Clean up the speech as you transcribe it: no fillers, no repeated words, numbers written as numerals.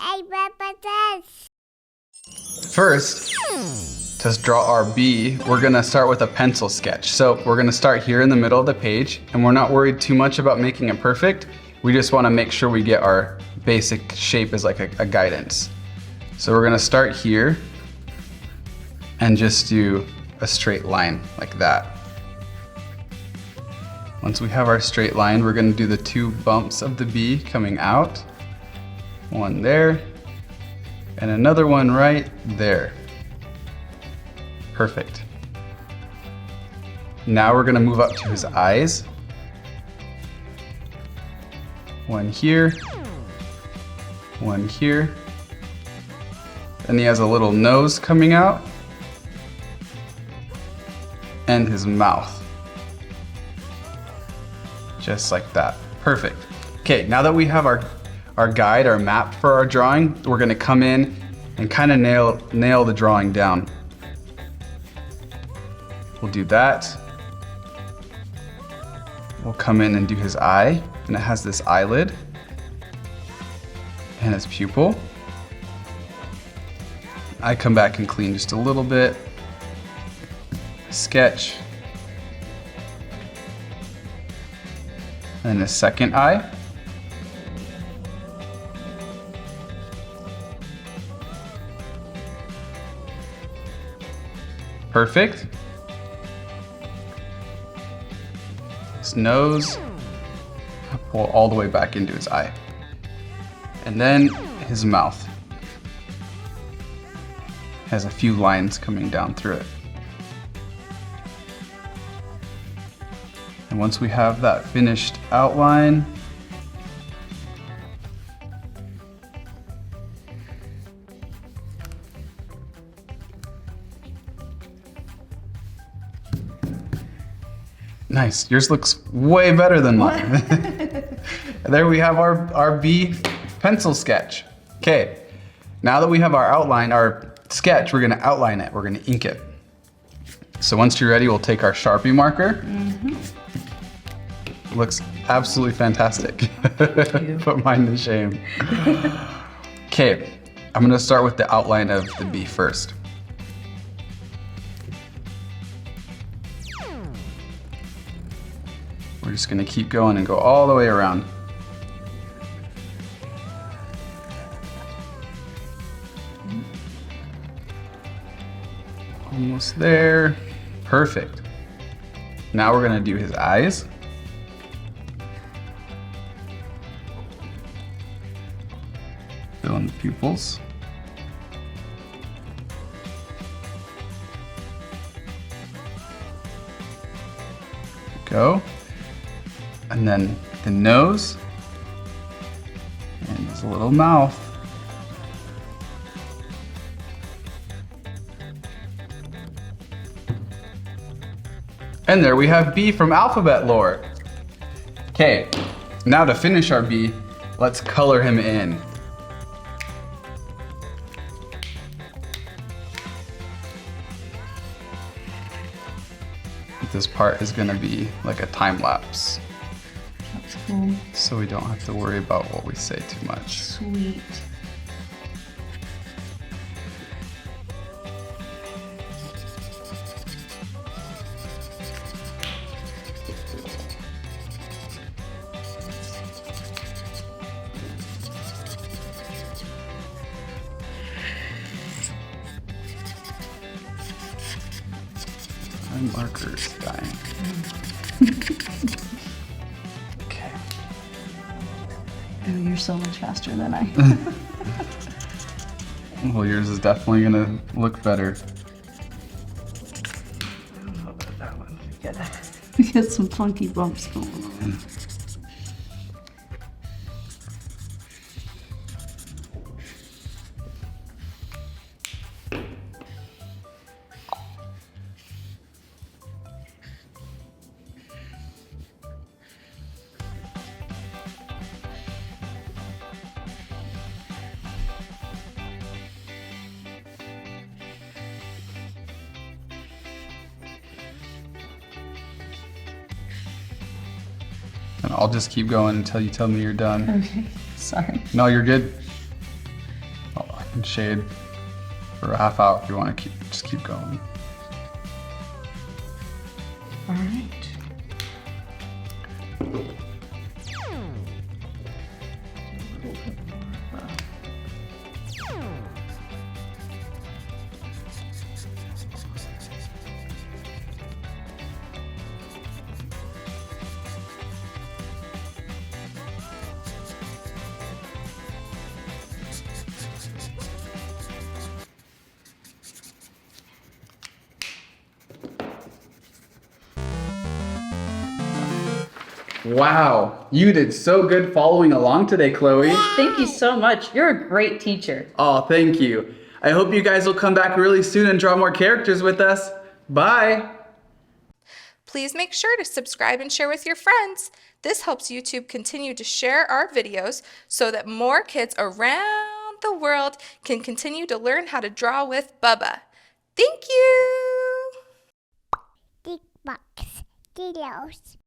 Hey, Bubba does. First, to draw our bee, we're gonna start with a pencil sketch. So we're gonna start here in the middle of the page, and we're not worried too much about making it perfect. We just wanna make sure we get our basic shape as like a guidance. So we're gonna start here and just do a straight line like that. Once we have our straight line, we're gonna do the 2 bumps of the bee coming out. One there, and another one right there. Perfect. Now we're gonna move up to his eyes. One here, one here. Then he has a little nose coming out, and his mouth. Just like that. Perfect. Okay, now that we have our guide, our map for our drawing, we're gonna come in and kind of nail the drawing down. We'll do that. We'll come in and do his eye, and it has this eyelid and his pupil. I come back and clean just a little bit. Sketch. And a second eye. Perfect. His nose. Pull all the way back into his eye. And then his mouth. Has a few lines coming down through it. And once we have that finished outline, nice. Yours looks way better than mine. There we have our bee pencil sketch. Okay, now that we have our outline, our sketch, we're gonna outline it. We're gonna ink it. So once you're ready, we'll take our Sharpie marker. Looks absolutely fantastic. Put mine to shame. Okay, I'm gonna start with the outline of the bee first. We're just gonna keep going and go all the way around. Almost there. Perfect. Now we're gonna do his eyes. Fill in the pupils. Go. And then the nose. And his little mouth. And there we have B from alphabet lore. Okay, now to finish our B, let's color him in. This part is gonna be like a time lapse. That's cool. So we don't have to worry about what we say too much. Sweet. My marker is dying. Okay. Oh, you're so much faster than I. Well, yours is definitely gonna look better. I don't know about that one. We got some funky bumps going on. And I'll just keep going until you tell me you're done. Okay, sorry. No, you're good. And shade for a half hour if you want to just keep going. All right. Wow, you did so good following along today, Chloe. Thank you so much. You're a great teacher. Oh, thank you. I hope you guys will come back really soon and draw more characters with us. Bye. Please make sure to subscribe and share with your friends. This helps YouTube continue to share our videos so that more kids around the world can continue to learn how to draw with Bubba. Thank you! Big box. Videos.